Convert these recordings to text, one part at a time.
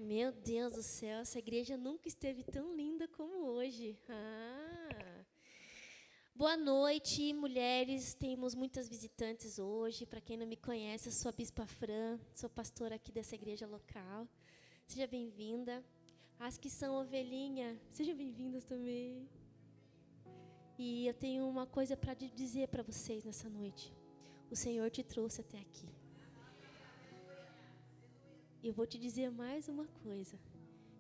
Meu Deus do céu, essa igreja nunca esteve tão linda como hoje. Boa noite, mulheres. Temos muitas visitantes hoje. Para quem não me conhece, eu sou a Bispa Fran, sou pastora aqui dessa igreja local. Seja bem-vinda. As que são ovelhinha, sejam bem-vindas também. E eu tenho uma coisa para dizer para vocês nessa noite. O Senhor te trouxe até aqui. E eu vou te dizer mais uma coisa.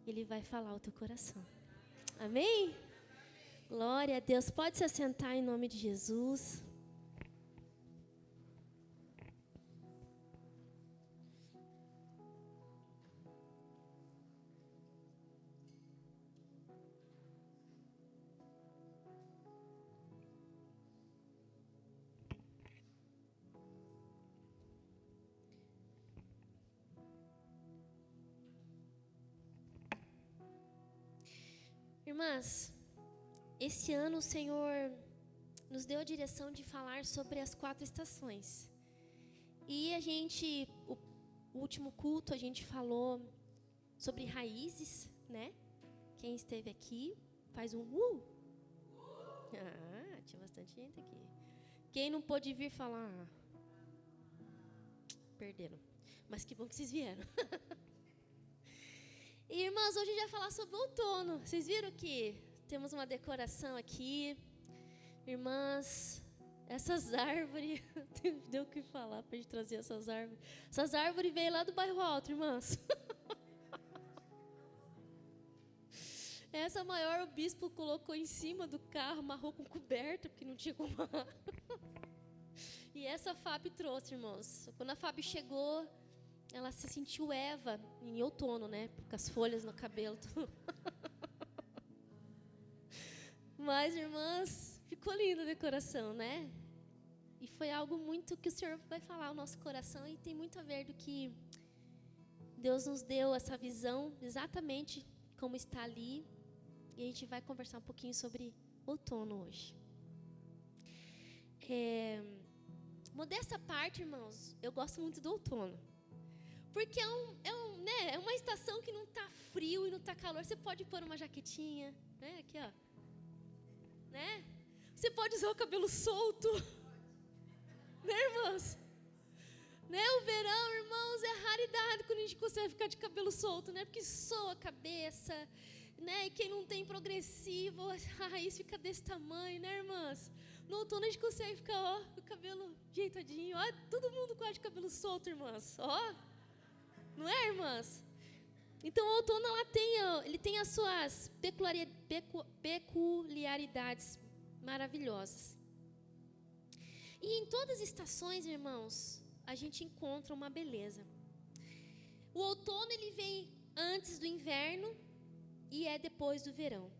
Ele vai falar o teu coração. Amém? Glória a Deus. Pode se assentar em nome de Jesus. Irmãs, esse ano o Senhor nos deu a direção de falar sobre as 4 estações. E o último culto, a gente falou sobre raízes, né? Quem esteve aqui, faz um tinha bastante gente aqui. Quem não pôde vir falar, perderam. Mas que bom que vocês vieram. E, irmãs, hoje a gente vai falar sobre o outono. Vocês viram que temos uma decoração aqui. Irmãs, essas árvores... Deu o que falar para a gente trazer essas árvores. Essas árvores veio lá do bairro Alto, irmãs. Essa maior o bispo colocou em cima do carro, amarrou com coberta, porque não tinha como amarrar. E essa a Fábio trouxe, irmãos. Quando a Fábio chegou... Ela se sentiu Eva em outono, né? Com as folhas no cabelo. Mas, irmãs, ficou linda a decoração, né? E foi algo muito que o Senhor vai falar ao nosso coração. E tem muito a ver do que Deus nos deu essa visão, exatamente como está ali. E a gente vai conversar um pouquinho sobre outono hoje. Modesta parte, irmãos, eu gosto muito do outono. Porque é uma estação que não está frio e não está calor. Você pode pôr uma jaquetinha, né? Aqui, ó. Né? Você pode usar o cabelo solto. Né, irmãos? Né? O verão, irmãos, é raridade quando a gente consegue ficar de cabelo solto, né? Porque soa a cabeça, né? E quem não tem progressivo, a raiz fica desse tamanho, né, irmãs? No outono a gente consegue ficar, ó, com o cabelo ajeitadinho. Ó, todo mundo gosta de cabelo solto, irmãs. Ó. Não é, irmãs? Então, o outono ele tem as suas peculiaridades maravilhosas. E em todas as estações, irmãos, a gente encontra uma beleza. O outono, ele vem antes do inverno e é depois do verão.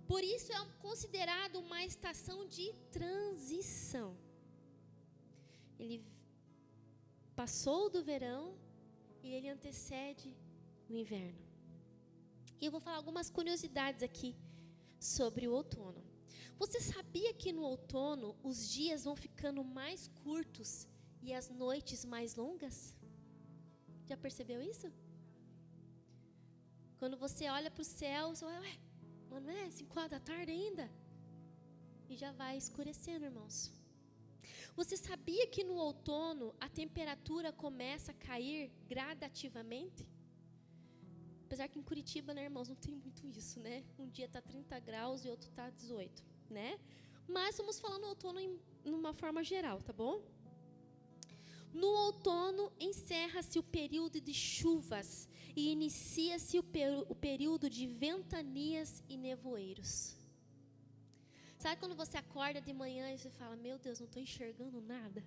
Por isso, é considerado uma estação de transição. Ele passou do verão e ele antecede o inverno. E eu vou falar algumas curiosidades aqui sobre o outono. Você sabia que no outono os dias vão ficando mais curtos e as noites mais longas? Já percebeu isso? Quando você olha para o céu, você olha, mas não é 5 da tarde ainda? E já vai escurecendo, irmãos. Você sabia que no outono a temperatura começa a cair gradativamente? Apesar que em Curitiba, né, irmãos, não tem muito isso, né? Um dia está 30 graus e outro está 18, né? Mas estamos falando outono em uma forma geral, tá bom? No outono encerra-se o período de chuvas e inicia-se o período de ventanias e nevoeiros. Sabe quando você acorda de manhã e você fala, meu Deus, não estou enxergando nada?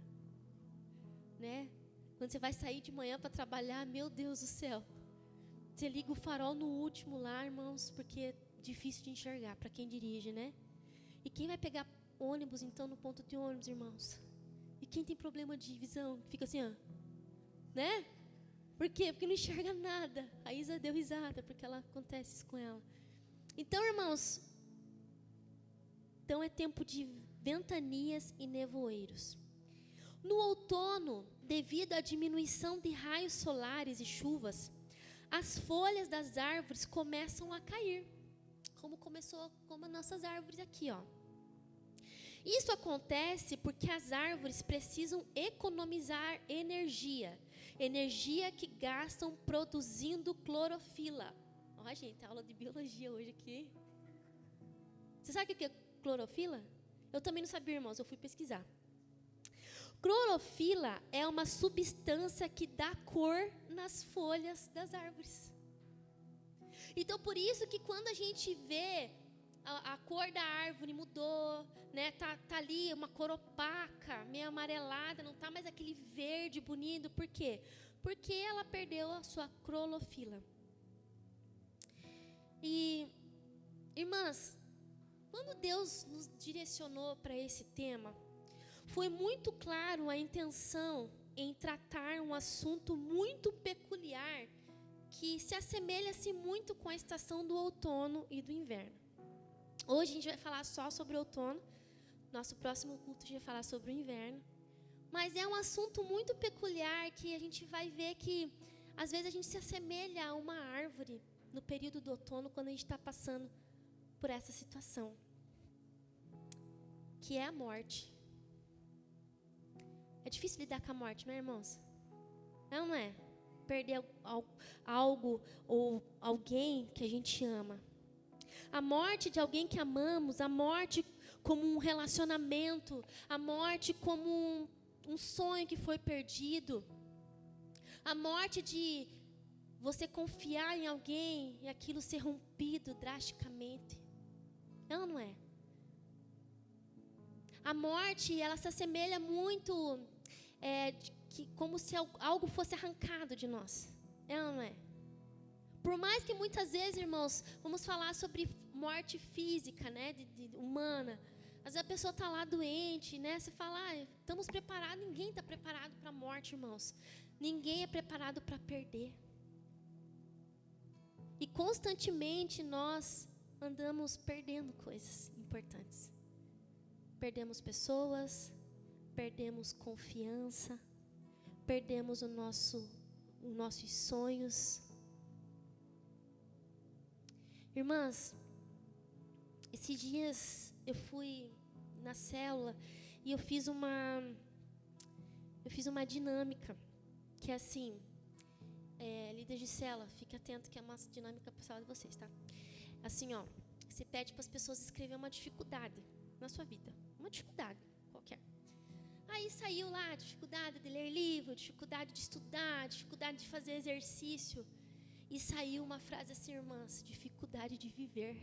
Né? Quando você vai sair de manhã para trabalhar, meu Deus do céu. Você liga o farol no último lá, irmãos, porque é difícil de enxergar para quem dirige, né? E quem vai pegar ônibus, então, no ponto de ônibus, irmãos? E quem tem problema de visão, fica assim, ó. Né? Por quê? Porque não enxerga nada. A Isa deu risada, porque acontece isso com ela. Então, irmãos... Então, é tempo de ventanias e nevoeiros. No outono, devido à diminuição de raios solares e chuvas, as folhas das árvores começam a cair, como as nossas árvores aqui, ó. Isso acontece porque as árvores precisam economizar energia que gastam produzindo clorofila. Ó, gente, aula de biologia hoje aqui. Você sabe o que é clorofila? Eu também não sabia, irmãos, eu fui pesquisar. Clorofila é uma substância que dá cor nas folhas das árvores. Então, por isso que quando a gente vê a cor da árvore mudou, né? Tá ali uma cor opaca, meio amarelada, não tá mais aquele verde bonito. Por quê? Porque ela perdeu a sua clorofila. E, irmãs, quando Deus nos direcionou para esse tema, foi muito claro a intenção em tratar um assunto muito peculiar que se assemelha-se muito com a estação do outono e do inverno. Hoje a gente vai falar só sobre o outono. Nosso próximo culto a gente vai falar sobre o inverno. Mas é um assunto muito peculiar que a gente vai ver que às vezes a gente se assemelha a uma árvore no período do outono quando a gente está passando por essa situação, que é a morte. É difícil lidar com a morte, né, irmãos? Não é? Perder algo ou alguém que a gente ama. A morte de alguém que amamos, a morte como um relacionamento, a morte como um sonho que foi perdido, a morte de você confiar em alguém e aquilo ser rompido drasticamente. Não é? A morte, ela se assemelha muito, como se algo fosse arrancado de nós. Não é? Por mais que muitas vezes, irmãos, vamos falar sobre morte física, né, humana. Às vezes a pessoa está lá doente, né? Você fala, estamos preparados. Ninguém está preparado para a morte, irmãos. Ninguém é preparado para perder. E constantemente nós andamos perdendo coisas importantes. Perdemos pessoas, perdemos confiança, perdemos os nossos sonhos. Irmãs, esses dias eu fui na célula e eu fiz uma dinâmica que é assim, líder de célula, fique atento que é uma dinâmica pessoal de vocês, tá? Assim, ó, você pede para as pessoas escrever uma dificuldade na sua vida, uma dificuldade qualquer. Aí saiu lá, dificuldade de ler livro, dificuldade de estudar, dificuldade de fazer exercício. E saiu uma frase assim, irmãs, dificuldade de viver.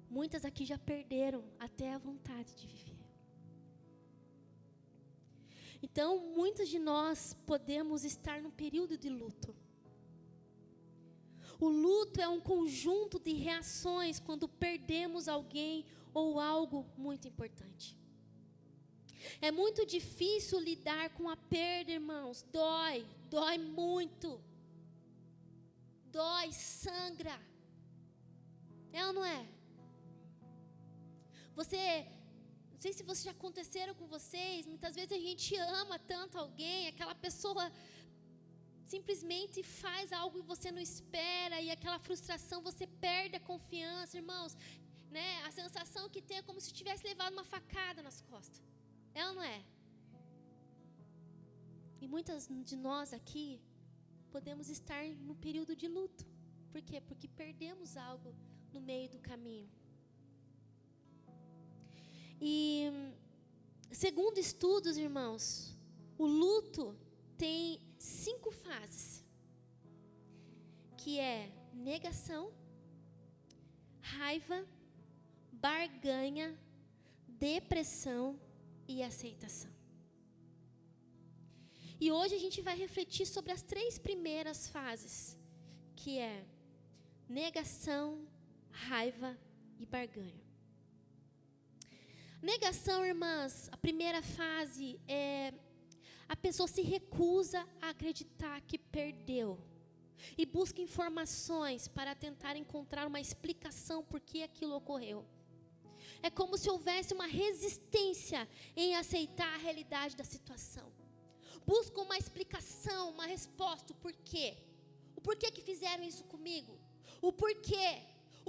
Muitas aqui já perderam até a vontade de viver. Então, muitos de nós podemos estar num período de luto. O luto é um conjunto de reações quando perdemos alguém ou algo muito importante. É muito difícil lidar com a perda, irmãos. Dói muito. Dói, sangra. É ou não é? Não sei se já aconteceram com vocês, muitas vezes a gente ama tanto alguém, aquela pessoa simplesmente faz algo e você não espera, e aquela frustração, você perde a confiança, irmãos, né? A sensação que tem é como se tivesse levado uma facada nas costas. É ou não é? E muitas de nós aqui podemos estar no período de luto. Por quê? Porque perdemos algo no meio do caminho. E segundo estudos, irmãos, o luto tem 5 fases, que é negação, raiva, barganha, depressão e aceitação. E hoje a gente vai refletir sobre as 3 primeiras fases, que é negação, raiva e barganha. Negação, irmãs, a primeira fase é a pessoa se recusa a acreditar que perdeu e busca informações para tentar encontrar uma explicação por que aquilo ocorreu. É como se houvesse uma resistência em aceitar a realidade da situação. buscam uma explicação, uma resposta, o porquê. O porquê que fizeram isso comigo? O porquê?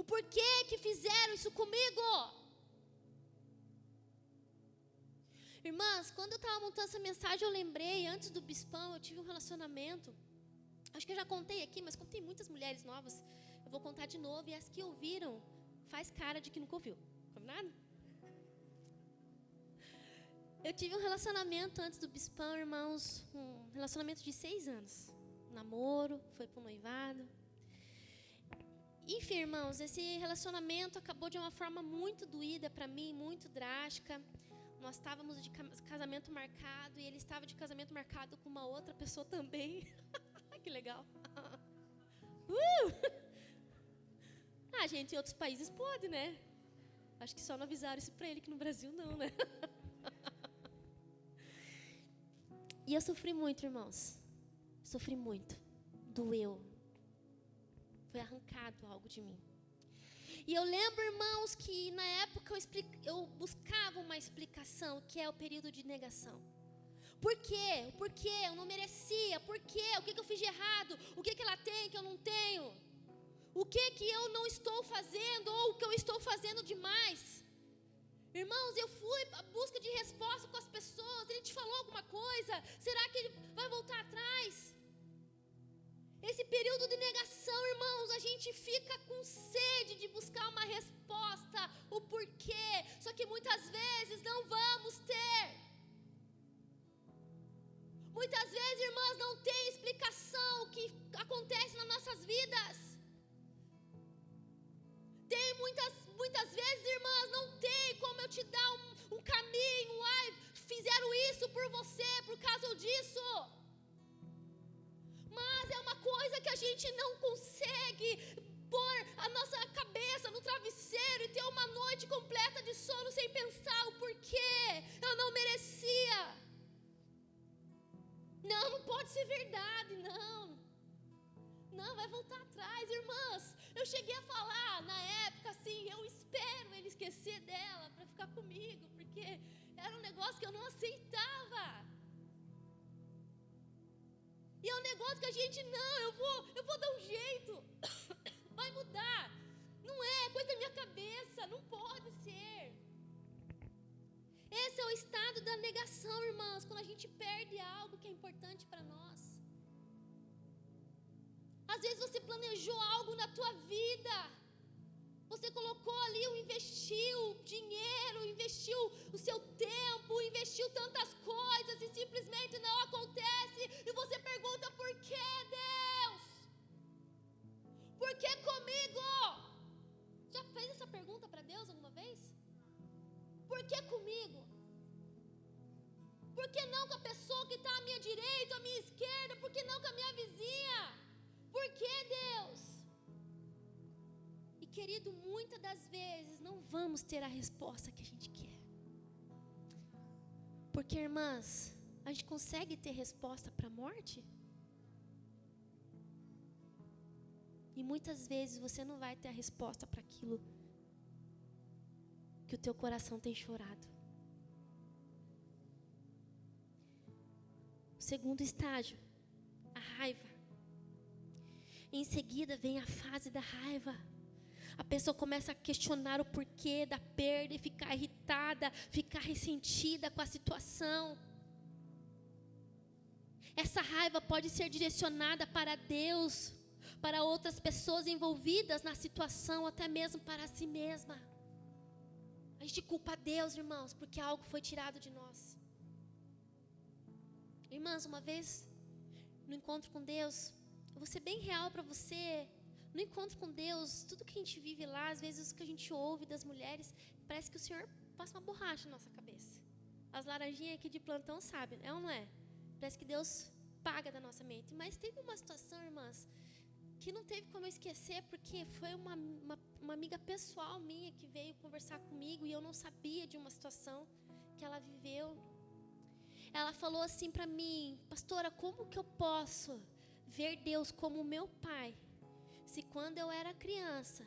O porquê que fizeram isso comigo? Irmãs, quando eu estava montando essa mensagem, eu lembrei, antes do bispão, eu tive um relacionamento. Acho que eu já contei aqui, mas como tem muitas mulheres novas, eu vou contar de novo. E as que ouviram, faz cara de que nunca ouviu. Combinado? Eu tive um relacionamento antes do bispão, irmãos, um relacionamento de 6 anos. Namoro, foi pro noivado. Enfim, irmãos, esse relacionamento acabou de uma forma muito doída para mim, muito drástica. Nós estávamos de casamento marcado e ele estava de casamento marcado com uma outra pessoa também. Que legal. Ah, gente, em outros países pode, né? Acho que só não avisaram isso para ele, que no Brasil não, né? E eu sofri muito, irmãos. Sofri muito. Doeu. Foi arrancado algo de mim. E eu lembro, irmãos, que na época eu buscava uma explicação, que é o período de negação. Por quê? Por quê? Eu não merecia. Por quê? O que eu fiz de errado? O que ela tem que eu não tenho? O que eu não estou fazendo ou o que eu estou fazendo demais? Irmãos, eu fui à busca de resposta com as pessoas. Ele te falou alguma coisa? Será que ele vai voltar atrás? Esse período de negação, irmãos, a gente fica com sede de buscar uma resposta, o porquê. Só que muitas vezes não vamos ter. Muitas vezes, irmãs, não tem explicação o que acontece nas nossas vidas. Tem muitas vezes, irmãs, não tem como eu te dar um caminho. Ai, fizeram isso por você, por causa disso. Mas é uma coisa que a gente não consegue pôr a nossa cabeça no travesseiro e ter uma noite completa de sono sem pensar o porquê. Eu não merecia. Não pode ser verdade, não. Não, vai voltar atrás, irmãs. Eu cheguei a falar na época assim, eu espero ele esquecer dela para ficar comigo, porque era um negócio que eu não aceitava. E é um negócio que a gente, não, eu vou dar um jeito. Vai mudar. Não é coisa da minha cabeça, não pode ser. Esse é o estado da negação, irmãos, quando a gente perde algo que é importante para nós. Às vezes você planejou algo na tua vida. Você colocou ali, investiu dinheiro, investiu o seu tempo, investiu tantas coisas e simplesmente não acontece. E você pergunta, por que, Deus? Por que comigo? Já fez essa pergunta para Deus alguma vez? Por que comigo? Por que não com a pessoa que está à minha direita, à minha esquerda? Por que não com a minha vizinha? Por que, Deus? E querido, muitas das vezes não vamos ter a resposta que a gente quer. Porque, irmãs, a gente consegue ter resposta para a morte? E muitas vezes você não vai ter a resposta para aquilo que o teu coração tem chorado. O segundo estágio, a raiva. Em seguida vem a fase da raiva. A pessoa começa a questionar o porquê da perda e ficar irritada, ficar ressentida com a situação. Essa raiva pode ser direcionada para Deus, para outras pessoas envolvidas na situação, até mesmo para si mesma. A gente culpa a Deus, irmãos, porque algo foi tirado de nós. Irmãs, uma vez, no encontro com Deus, eu vou ser bem real para você. No encontro com Deus, tudo que a gente vive lá, às vezes o que a gente ouve das mulheres, parece que o Senhor passa uma borracha na nossa cabeça. As laranjinhas aqui de plantão sabem, é ou não é? Parece que Deus paga da nossa mente. Mas teve uma situação, irmãs, que não teve como eu esquecer, porque foi uma amiga pessoal minha que veio conversar comigo e eu não sabia de uma situação que ela viveu. Ela falou assim para mim, pastora, como que eu posso ver Deus como meu pai, se quando eu era criança,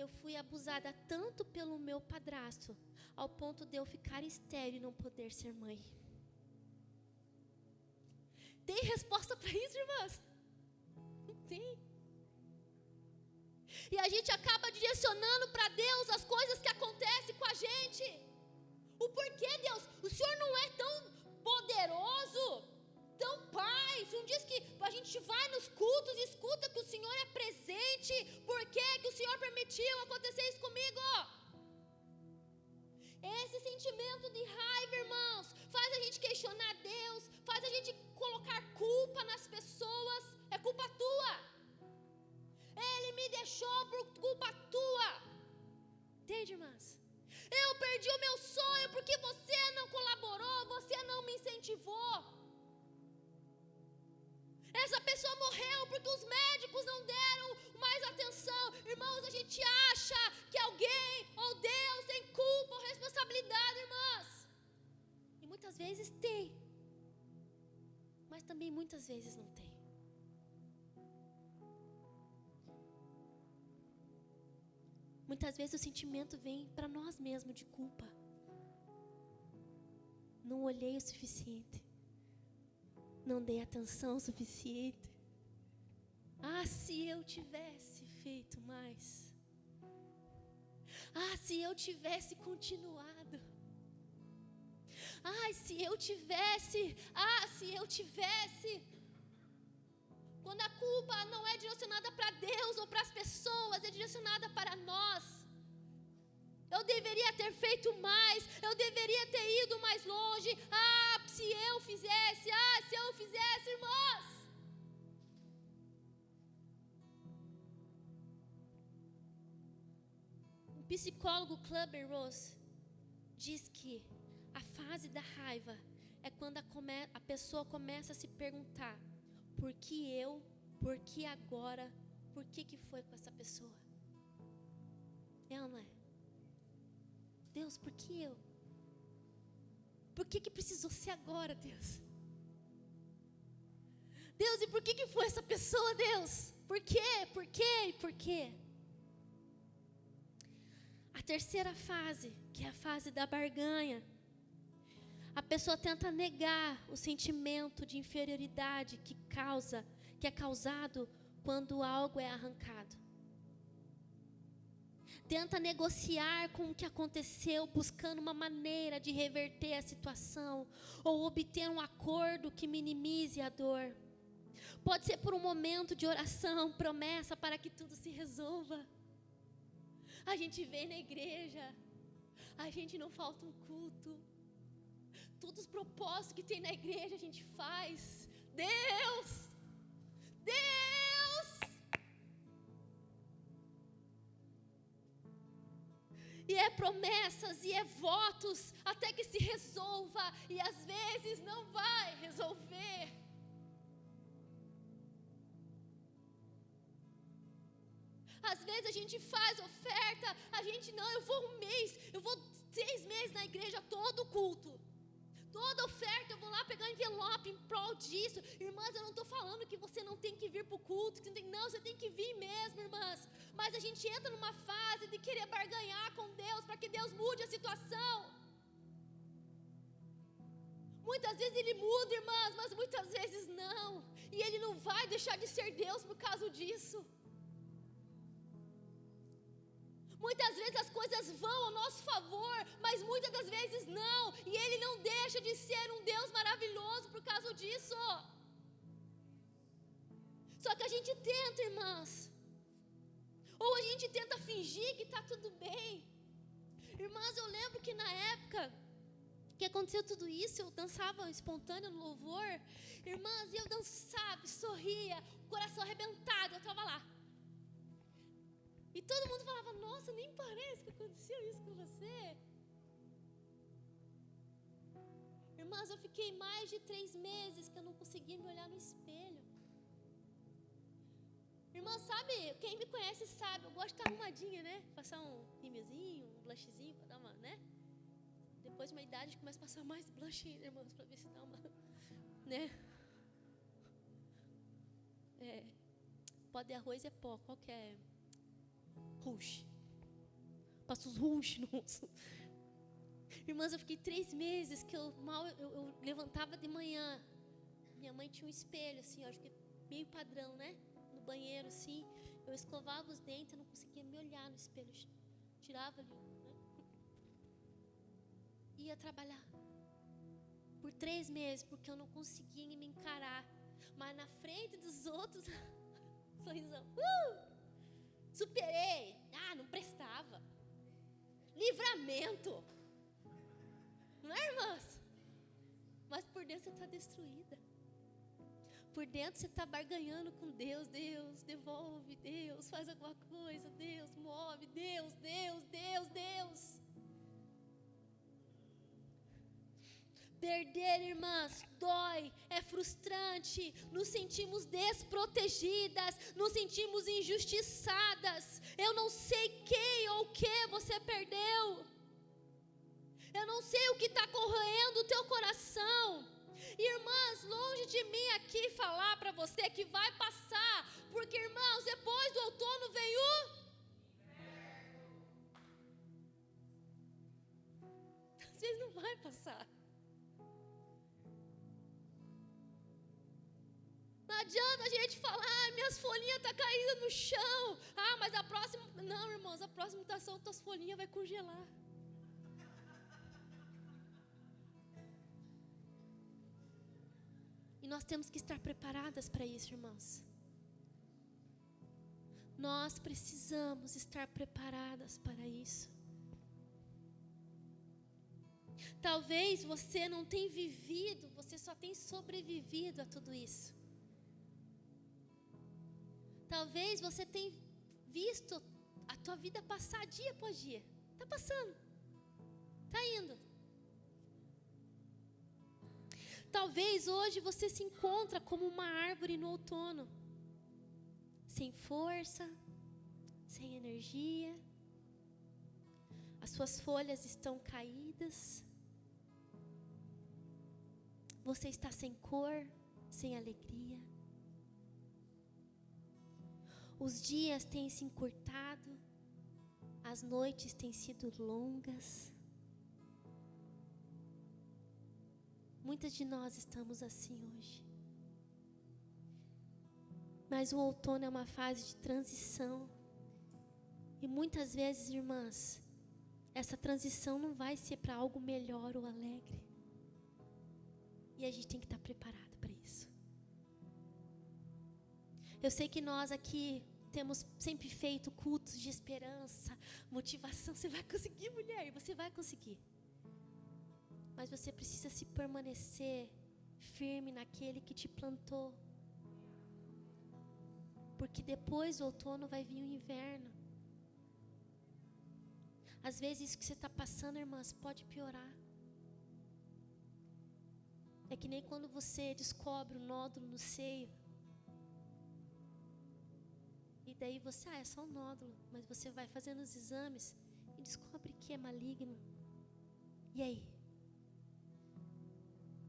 eu fui abusada tanto pelo meu padrasto, ao ponto de eu ficar estéril e não poder ser mãe? resposta para isso, irmãs. Não tem. E a gente acaba direcionando para Deus as coisas que acontecem com a gente. O porquê, Deus? O Senhor não é tão poderoso, tão Pai. O Senhor diz que a gente vai nos cultos e escuta que o Senhor é presente. Por que que o Senhor permitiu acontecer isso comigo? Esse sentimento de raiva, irmãos, faz a gente questionar Deus, faz a gente colocar culpa nas pessoas. É culpa tua. Ele me deixou por culpa tua. Entende, irmãs? Eu perdi o meu sonho porque você não colaborou, você não me incentivou. Essa pessoa morreu porque os médicos não deram mais atenção. Irmãos, a gente acha que alguém ou Deus tem culpa ou responsabilidade, irmãs. E muitas vezes tem, mas também muitas vezes não tem. Muitas vezes o sentimento vem para nós mesmos de culpa. Não olhei o suficiente. Não dei atenção o suficiente. Ah, se eu tivesse feito mais. Ah, se eu tivesse continuado. Ah, se eu tivesse. Ah, se eu tivesse. Quando a culpa não é direcionada para Deus ou para as pessoas, é direcionada para nós. Eu deveria ter feito mais, eu deveria ter ido mais longe. Ah, se eu fizesse, se eu fizesse, irmãos. O psicólogo Clubber Ross diz que a fase da raiva é quando a pessoa começa a se perguntar: por que eu? Por que agora? Por que foi com essa pessoa? É ou não é? Deus, por que eu? Por que precisou ser agora, Deus? Deus, e por que foi essa pessoa, Deus? Por quê? Por quê? E por quê? A terceira fase, que é a fase da barganha. A pessoa tenta negar o sentimento de inferioridade que é causado quando algo é arrancado. Tenta negociar com o que aconteceu, buscando uma maneira de reverter a situação ou obter um acordo que minimize a dor. Pode ser por um momento de oração, promessa para que tudo se resolva. A gente vem na igreja, a gente não falta um culto. Todos os propósitos que tem na igreja a gente faz. Deus! Deus! E é promessas e é votos até que se resolva. E às vezes não vai resolver. Às vezes a gente faz oferta, a gente não, eu vou 1 mês, eu vou 6 meses na igreja, todo culto. Toda oferta, eu vou lá pegar um envelope em prol disso. Irmãs, eu não estou falando que você não tem que vir para o culto. Não, você tem que vir mesmo, irmãs. Mas a gente entra numa fase de querer barganhar com Deus para que Deus mude a situação. Muitas vezes Ele muda, irmãs, mas muitas vezes não. E Ele não vai deixar de ser Deus por causa disso. Muitas vezes as coisas vão ao nosso favor, mas muitas das vezes não. E Ele não deixa de ser um Deus maravilhoso por causa disso. Só que a gente tenta, irmãs. Ou a gente tenta fingir que está tudo bem. Irmãs, eu lembro que na época que aconteceu tudo isso, eu dançava espontâneo no louvor. Irmãs, e eu dançava, sorria, coração arrebentado, eu estava lá. E todo mundo falava: nossa, nem parece que aconteceu isso com você. Irmãs, eu fiquei mais de 3 meses que eu não conseguia me olhar no espelho. Irmã, sabe, quem me conhece sabe, eu gosto de estar arrumadinha, né? Passar um rímelzinho, um blushzinho, para dar uma, né? Depois de uma idade, a gente começa a passar mais blush, irmãos, para ver se dá uma, né? Pó de arroz é pó, qual que é? Rush. Passo os rush no rosto. Irmãs, eu fiquei 3 meses que eu levantava de manhã minha mãe tinha um espelho, assim, eu acho que meio padrão, né? No banheiro, assim. Eu escovava os dentes, eu não conseguia me olhar no espelho. Tirava ali, né? Ia trabalhar. Por 3 meses, porque eu não conseguia me encarar. Mas na frente dos outros, sorrisão. Superei. Não prestava. Livramento. Não é, irmãs? Mas por dentro você está destruída. Por dentro você está barganhando com Deus. Deus, devolve. Deus, faz alguma coisa. Deus, move. Deus, Deus, Deus, Deus. Perder, irmãs, dói, é frustrante, nos sentimos desprotegidas, nos sentimos injustiçadas. Eu não sei quem ou o que você perdeu. Eu não sei o que está corroendo o teu coração. Irmãs, longe de mim aqui falar para você que vai passar, porque, irmãos, depois do outono vem o inverno. Às vezes não vai passar. Não adianta a gente falar, minhas folhinhas estão caídas no chão. Mas a próxima... Não, irmãos, a próxima estação, tuas folhinhas vai congelar. E nós temos que estar preparadas para isso, irmãos. Nós precisamos estar preparadas para isso. Talvez você não tenha vivido, você só tem sobrevivido a tudo isso. Talvez você tenha visto a tua vida passar dia após dia. Está passando. Está indo. Talvez hoje você se encontra como uma árvore no outono. Sem força, sem energia. As suas folhas estão caídas. Você está sem cor, sem alegria. Os dias têm se encurtado, as noites têm sido longas. Muitas de nós estamos assim hoje. Mas o outono é uma fase de transição. E muitas vezes, irmãs, essa transição não vai ser para algo melhor ou alegre. E a gente tem que estar preparado para isso. Eu sei que nós aqui temos sempre feito cultos de esperança, motivação. Você vai conseguir, mulher, você vai conseguir. Mas você precisa se permanecer firme naquele que te plantou. Porque depois do outono vai vir o inverno. Às vezes isso que você está passando, irmãs, pode piorar. É que nem quando você descobre um nódulo no seio. E daí você, é só um nódulo. Mas você vai fazendo os exames e descobre que é maligno. E aí?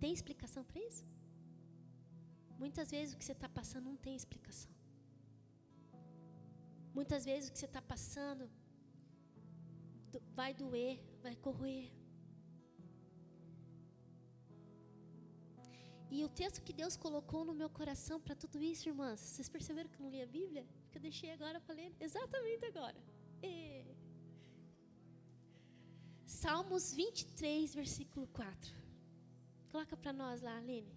Tem explicação para isso? Muitas vezes o que você está passando não tem explicação. Muitas vezes o que você está passando vai doer, vai corroer. E o texto que Deus colocou no meu coração para tudo isso, irmãs, vocês perceberam que eu não li a Bíblia? Porque eu deixei agora para ler exatamente agora. Salmos 23, versículo 4. Coloca para nós lá, Aline.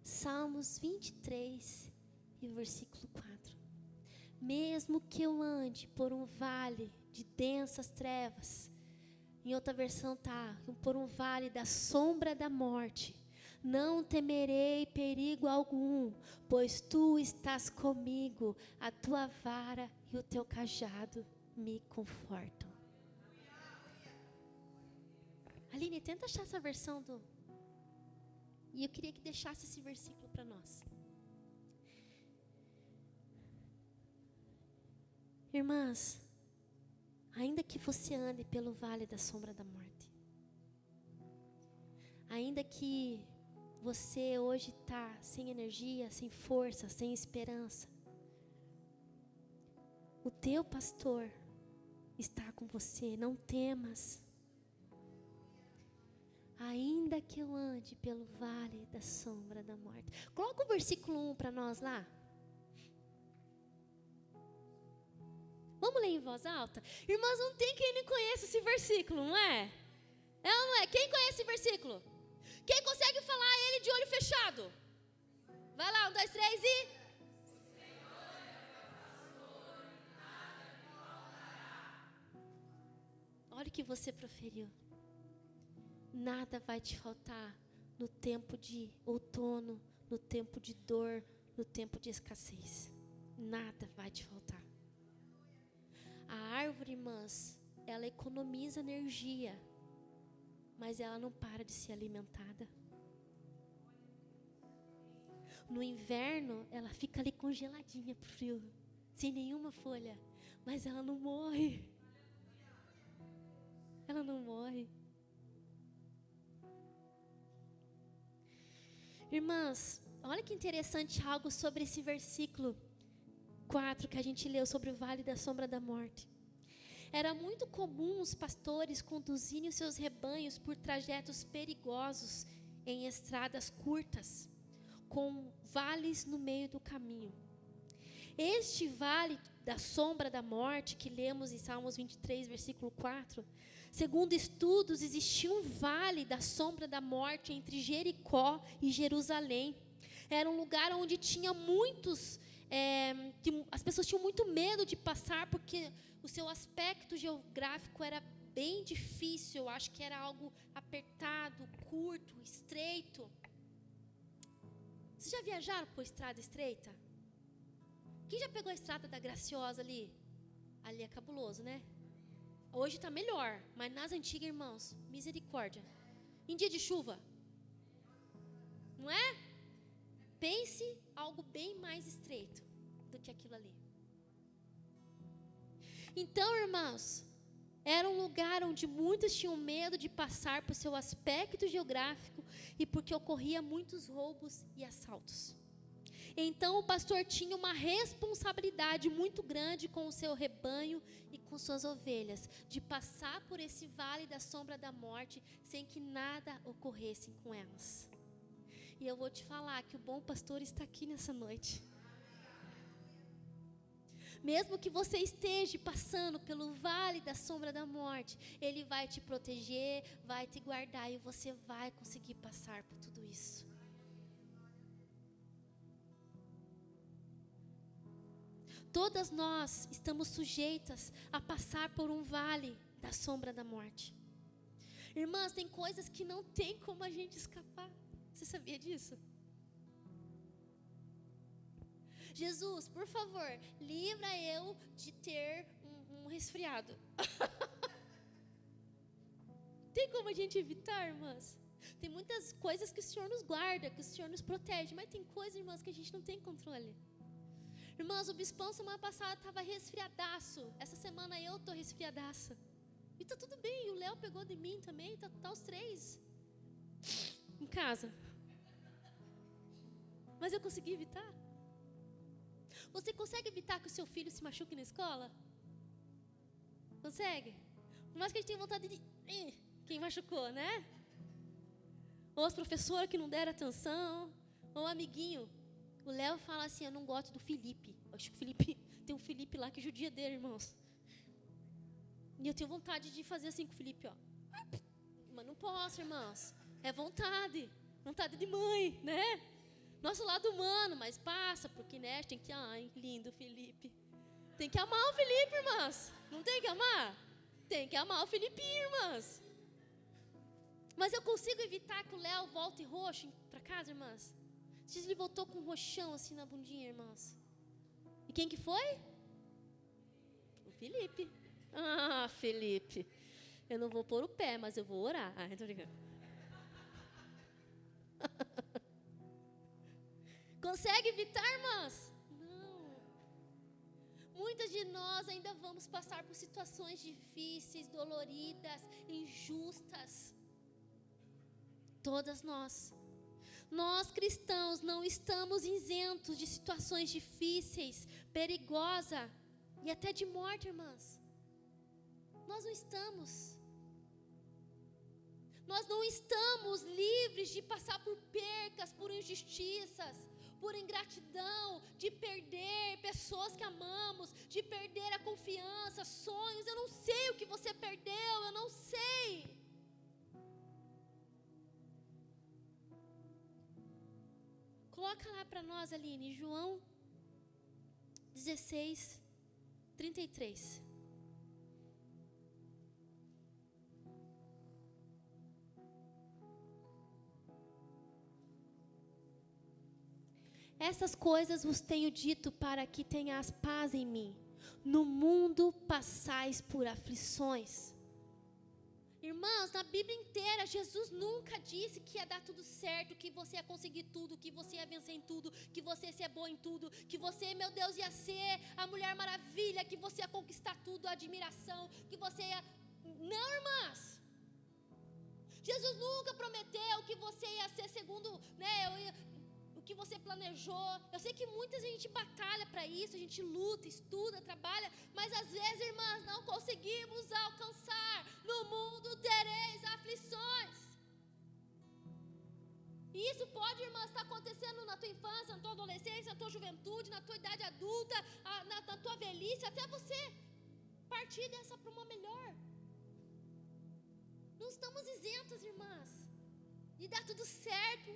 Salmos 23 e versículo 4. Mesmo que eu ande por um vale de densas trevas, em outra versão tá, por um vale da sombra da morte, não temerei perigo algum, pois tu estás comigo, a tua vara e o teu cajado me confortam. Aline, tenta achar essa versão do... E eu queria que deixasse esse versículo para nós. Irmãs, ainda que você ande pelo vale da sombra da morte, ainda que você hoje está sem energia, sem força, sem esperança, o teu pastor está com você, não temas. Ainda que eu ande pelo vale da sombra da morte. Coloca o versículo 1 para nós lá. Vamos ler em voz alta? Irmãos, não tem quem não conheça esse versículo, não é? É ou não é? Quem conhece esse versículo? Quem consegue falar ele de olho fechado? Vai lá, 1, 2, 3 e... Olha o que você proferiu. Nada vai te faltar no tempo de outono, no tempo de dor, no tempo de escassez. Nada vai te faltar. A árvore, irmãs, ela economiza energia, mas ela não para de ser alimentada. No inverno, ela fica ali congeladinha pro frio, sem nenhuma folha, mas ela não morre. Ela não morre. Irmãs, olha que interessante algo sobre esse versículo 4 que a gente leu sobre o vale da sombra da morte. Era muito comum os pastores conduzirem os seus rebanhos por trajetos perigosos em estradas curtas, com vales no meio do caminho. Este vale da sombra da morte que lemos em Salmos 23, versículo 4, segundo estudos, existia um vale da sombra da morte entre Jericó e Jerusalém. Era um lugar onde tinha muitos, as pessoas tinham muito medo de passar, porque o seu aspecto geográfico era bem difícil. Eu acho que era algo apertado, curto, estreito. Vocês já viajaram por estrada estreita? Quem já pegou a estrada da Graciosa ali? Ali é cabuloso, né? Hoje está melhor, mas nas antigas, irmãos, misericórdia. Em dia de chuva, não é? Pense algo bem mais estreito do que aquilo ali. Então, irmãos, era um lugar onde muitos tinham medo de passar por seu aspecto geográfico e porque ocorria muitos roubos e assaltos. Então o pastor tinha uma responsabilidade muito grande com o seu rebanho e com suas ovelhas, de passar por esse vale da sombra da morte sem que nada ocorresse com elas. E eu vou te falar que o bom pastor está aqui nessa noite. Mesmo que você esteja passando pelo vale da sombra da morte, Ele vai te proteger, vai te guardar e você vai conseguir passar por tudo isso. Todas nós estamos sujeitas a passar por um vale da sombra da morte. Irmãs, tem coisas que não tem como a gente escapar. Você sabia disso? Jesus, por favor, livra eu de ter um resfriado. Tem como a gente evitar, irmãs? Tem muitas coisas que o Senhor nos guarda, que o Senhor nos protege, mas tem coisas, irmãs, que a gente não tem controle. Irmãos, o bispão semana passada estava resfriadaço. Essa semana eu estou resfriadaça. E está tudo bem, o Léo pegou de mim também, tá os três em casa. Mas eu consegui evitar. Você consegue evitar que o seu filho se machuque na escola? Consegue? Por mais que a gente tenha vontade de... Quem machucou, né? Ou as professoras que não deram atenção. Ou o amiguinho. O Léo fala assim, eu não gosto do Felipe. Eu acho que o Felipe, tem um Felipe lá que judia dele, irmãos. E eu tenho vontade de fazer assim com o Felipe, ó. Mas não posso, irmãos. É vontade. Vontade de mãe, né? Nosso lado humano, mas passa, porque, né, tem que... Ai, lindo Felipe. Tem que amar o Felipe, irmãs. Não tem que amar? Tem que amar o Felipinho, irmãs. Mas eu consigo evitar que o Léo volte roxo para casa, irmãs? Ele voltou com um roxão assim na bundinha, irmãs. E quem que foi? O Felipe. Ah, Felipe. Eu não vou pôr o pé, mas eu vou orar. Ah, tô brincando. Consegue evitar, irmãs? Não. Muitas de nós ainda vamos passar por situações difíceis, doloridas, injustas. Todas nós. Nós cristãos não estamos isentos de situações difíceis, perigosas e até de morte, irmãs. Nós não estamos. Nós não estamos livres de passar por percas, por injustiças, por ingratidão, de perder pessoas que amamos, de perder a confiança, sonhos. Eu não sei o que você perdeu, eu não sei. Coloca lá para nós, Aline, João 16, 33. Essas coisas vos tenho dito para que tenhas paz em mim. No mundo passais por aflições. Irmãos, na Bíblia inteira, Jesus nunca disse que ia dar tudo certo, que você ia conseguir tudo, que você ia vencer em tudo, que você ia ser boa em tudo, que você, meu Deus, ia ser a Mulher Maravilha, que você ia conquistar tudo, a admiração, que você ia... Não, irmãs. Jesus nunca prometeu que você ia ser segundo, o que você planejou. Eu sei que muita gente batalha para isso, a gente luta, estuda, trabalha, mas às vezes, irmãs, não conseguimos alcançar. No mundo tereis aflições. E isso pode, irmãs, estar acontecendo na tua infância, na tua adolescência, na tua juventude, na tua idade adulta, na tua velhice, até você partir dessa para uma melhor. Não estamos isentas, irmãs, de dar tudo certo.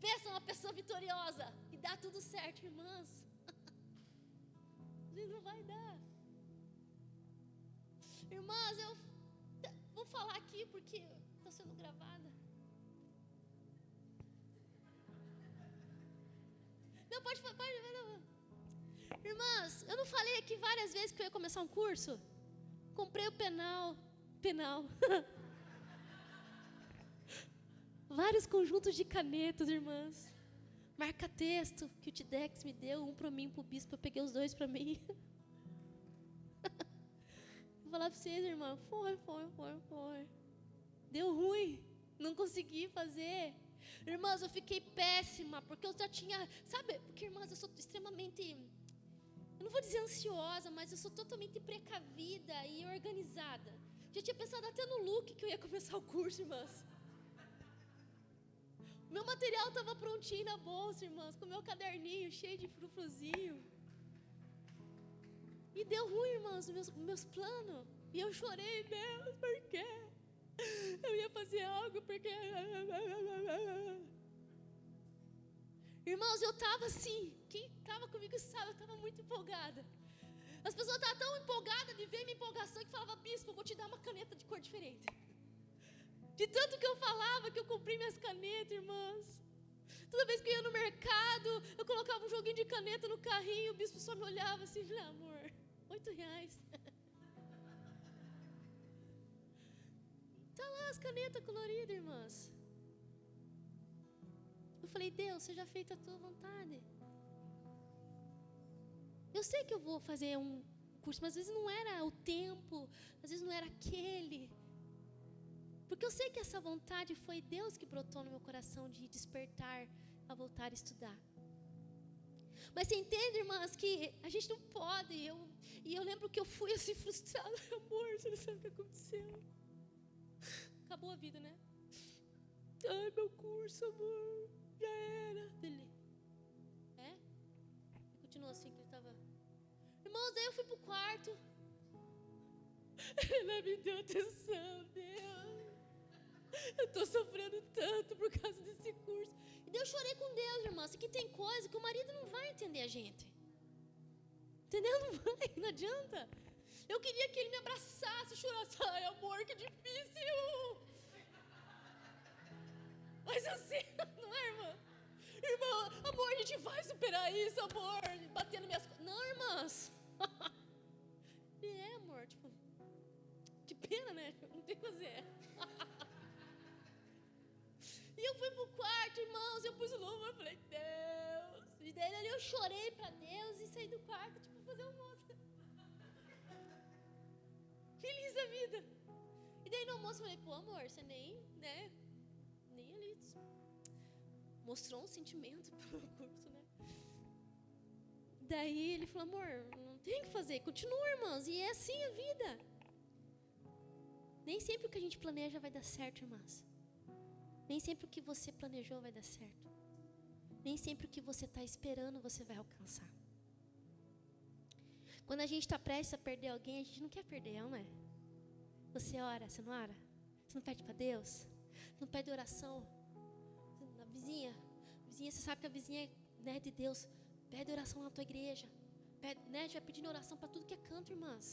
Pensa uma pessoa vitoriosa e dá tudo certo, irmãs. Não vai dar. Irmãs, eu vou falar aqui porque estou sendo gravada. Não, pode. Irmãs, eu não falei aqui várias vezes que eu ia começar um curso? Comprei o penal. Vários conjuntos de canetas, irmãs. Marca-texto que o Tidex me deu, um para mim, para o bispo, eu peguei os 2 para mim. Vou falar para vocês, irmã, foi. Deu ruim, não consegui fazer. Irmãs, eu fiquei péssima, porque eu já tinha, sabe, porque, irmãs, eu sou extremamente, eu não vou dizer ansiosa, mas eu sou totalmente precavida e organizada. Já tinha pensado até no look que eu ia começar o curso, irmãs. Meu material estava prontinho na bolsa, irmãs, com meu caderninho cheio de frufruzinho. E deu ruim, irmãs, os meus planos. E eu chorei, Deus, por quê? Eu ia fazer algo, porque... Irmãos, eu estava assim, quem estava comigo sabe, eu estava muito empolgada. As pessoas estavam tão empolgadas de ver minha empolgação que falavam, bispo, eu vou te dar uma caneta de cor diferente. De tanto que eu falava que eu comprei minhas canetas, irmãs. Toda vez que eu ia no mercado, eu colocava um joguinho de caneta no carrinho, o bispo só me olhava assim, amor, R$8. Tá lá as canetas coloridas, irmãs. Eu falei, Deus, seja feita a tua vontade. Eu sei que eu vou fazer um curso, mas às vezes não era o tempo, às vezes não era aquele. Porque eu sei que essa vontade foi Deus que brotou no meu coração de despertar a voltar a estudar. Mas você entende, irmãs, que a gente não pode. E eu lembro que eu fui assim frustrada. Amor, você não sabe o que aconteceu. Acabou a vida, né? Ai, meu curso, amor, já era. Ele, E continuou assim, que ele estava... Irmãos, aí eu fui pro quarto. Ele não me deu atenção, Deus. Eu estou sofrendo tanto por causa desse curso. E daí eu chorei com Deus, irmãs. Que tem coisa que o marido não vai entender a gente. Entendeu? Não vai, não adianta. Eu queria que ele me abraçasse, chorasse. Ai, amor, que difícil. Mas assim, não é, irmã? Irmã, amor, a gente vai superar isso, amor. Batendo minhas coisas. Não, irmãs. Amor, tipo, que pena, né? Não tem o que fazer. E eu fui pro quarto, irmãos, eu pus o louvor, eu falei, Deus. E daí ali eu chorei pra Deus e saí do quarto, tipo, fazer almoço. Feliz da vida. E daí no almoço eu falei, pô, amor, você nem ali mostrou um sentimento pelo curso, né? Daí ele falou, amor, não tem o que fazer, continua, irmãos, e é assim a vida. Nem sempre o que a gente planeja vai dar certo, irmãs. Nem sempre o que você planejou vai dar certo. Nem sempre o que você está esperando você vai alcançar. Quando a gente está prestes a perder alguém, a gente não quer perder, não é? Você ora, você não ora? Você não pede para Deus? Você não pede oração? A vizinha, você sabe que a vizinha é, né, de Deus. Pede oração na tua igreja. Pede, né, a gente vai pedindo oração para tudo que é canto, irmãs.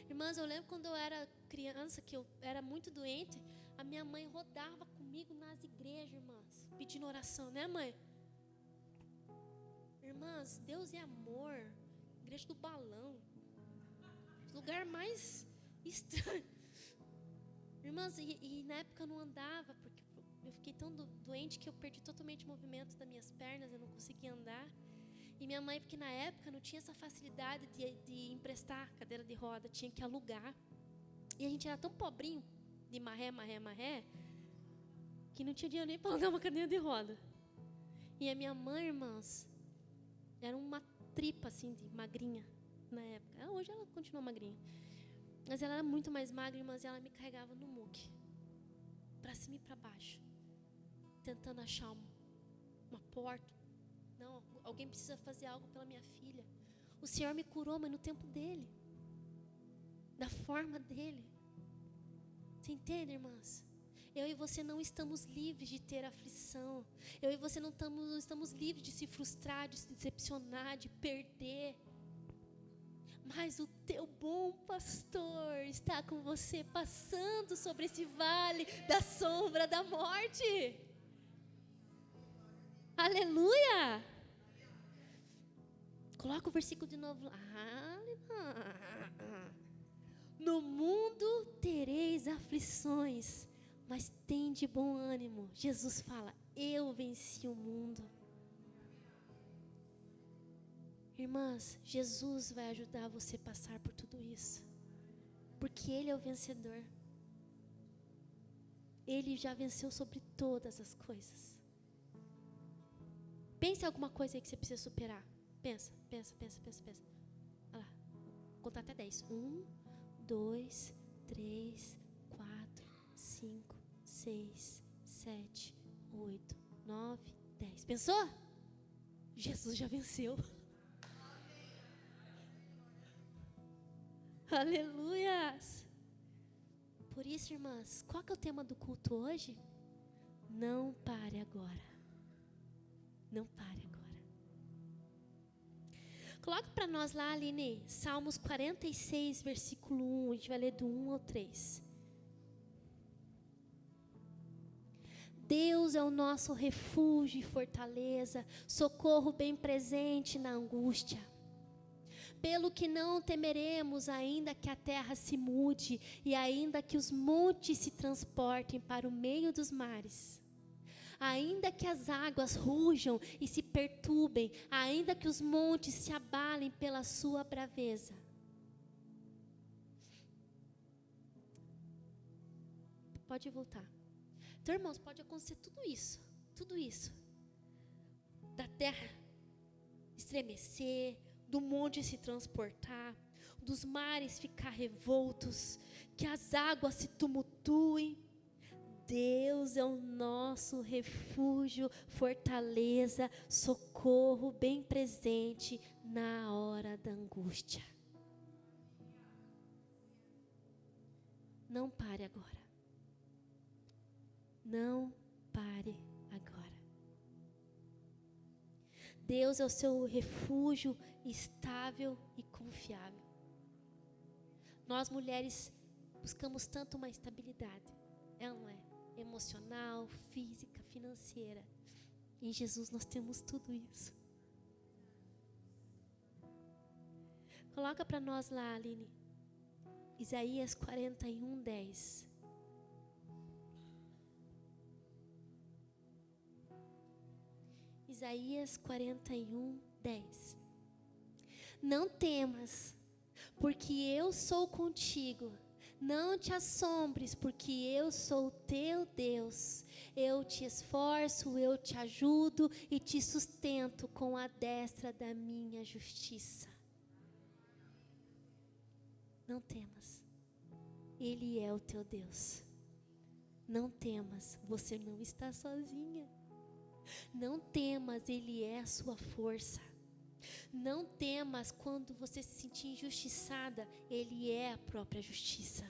Irmãs, eu lembro quando eu era criança, que eu era muito doente, a minha mãe rodava comigo nas igrejas, irmãs, pedindo oração, né, mãe? Irmãs, Deus é amor. Igreja do balão. Lugar mais estranho. Irmãs, e na época eu não andava, porque eu fiquei tão doente que eu perdi totalmente o movimento das minhas pernas, eu não conseguia andar. E minha mãe, porque na época não tinha essa facilidade de emprestar cadeira de roda, tinha que alugar. E a gente era tão pobrinho, de marré, que não tinha dinheiro nem para alugar uma cadeira de roda. E a minha mãe, irmãs, era uma tripa assim, de magrinha na época. Hoje ela continua magrinha. Mas ela era muito mais magra, irmãs, e ela me carregava no muque, para cima e para baixo, tentando achar uma porta. Não, alguém precisa fazer algo pela minha filha. O Senhor me curou, mas no tempo dele, da forma dele. Você entende, irmãs? Eu e você não estamos livres de ter aflição. Eu e você não estamos livres de se frustrar, de se decepcionar, de perder. Mas o teu bom pastor está com você, passando sobre esse vale da sombra da morte. Aleluia! Coloca o versículo de novo. No mundo tereis aflições, mas tende bom ânimo. Jesus fala, eu venci o mundo. Irmãs, Jesus vai ajudar você a passar por tudo isso, porque Ele é o vencedor. Ele já venceu sobre todas as coisas. Pense em alguma coisa aí que você precisa superar. Pensa. Olha lá, vou contar até 10. 1, 2, 3, 4, 5, 6, 7, 8, 9, 10. Pensou? Jesus já venceu. Aleluias. Por isso, irmãs, qual que é o tema do culto hoje? Não pare agora. Não pare agora. Coloca para nós lá, Aline, Salmos 46, versículo 1. A gente vai ler do 1 ao 3. Deus é o nosso refúgio e fortaleza, socorro bem presente na angústia. Pelo que não temeremos, ainda que a terra se mude, e ainda que os montes se transportem para o meio dos mares. Ainda que as águas rujam e se perturbem, ainda que os montes se abalem pela sua braveza. Pode voltar. Então, irmãos, pode acontecer tudo isso. Da terra estremecer, do monte se transportar, dos mares ficar revoltos, que as águas se tumultuem. Deus é o nosso refúgio, fortaleza, socorro bem presente na hora da angústia. Não pare agora. Não pare agora. Deus é o seu refúgio estável e confiável. Nós mulheres buscamos tanto uma estabilidade, não é? Emocional, física, financeira. Em Jesus nós temos tudo isso. Coloca para nós lá, Aline, Isaías 41, 10. Isaías 41, 10. Não temas, porque eu sou contigo. Não te assombres, porque eu sou o teu Deus. Eu te esforço, eu te ajudo e te sustento com a destra da minha justiça. Não temas. Ele é o teu Deus. Não temas, você não está sozinha. Não temas, Ele é a sua força. Não temas quando você se sentir injustiçada, Ele é a própria justiça.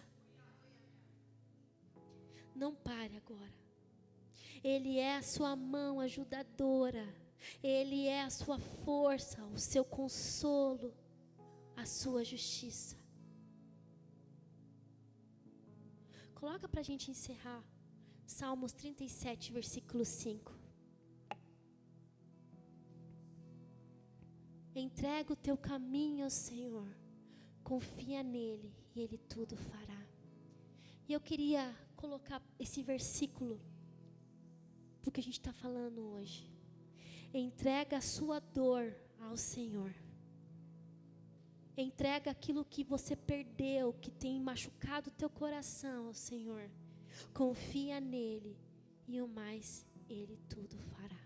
Não pare agora. Ele é a sua mão ajudadora. Ele é a sua força, o seu consolo, a sua justiça. Coloca para a gente encerrar. Salmos 37, versículo 5. Entrega o teu caminho ao Senhor. Confia nele e Ele tudo fará. E eu queria colocar esse versículo do que a gente está falando hoje. Entrega a sua dor ao Senhor. Entrega aquilo que você perdeu, que tem machucado o teu coração ao Senhor. Confia nele e o mais Ele tudo fará.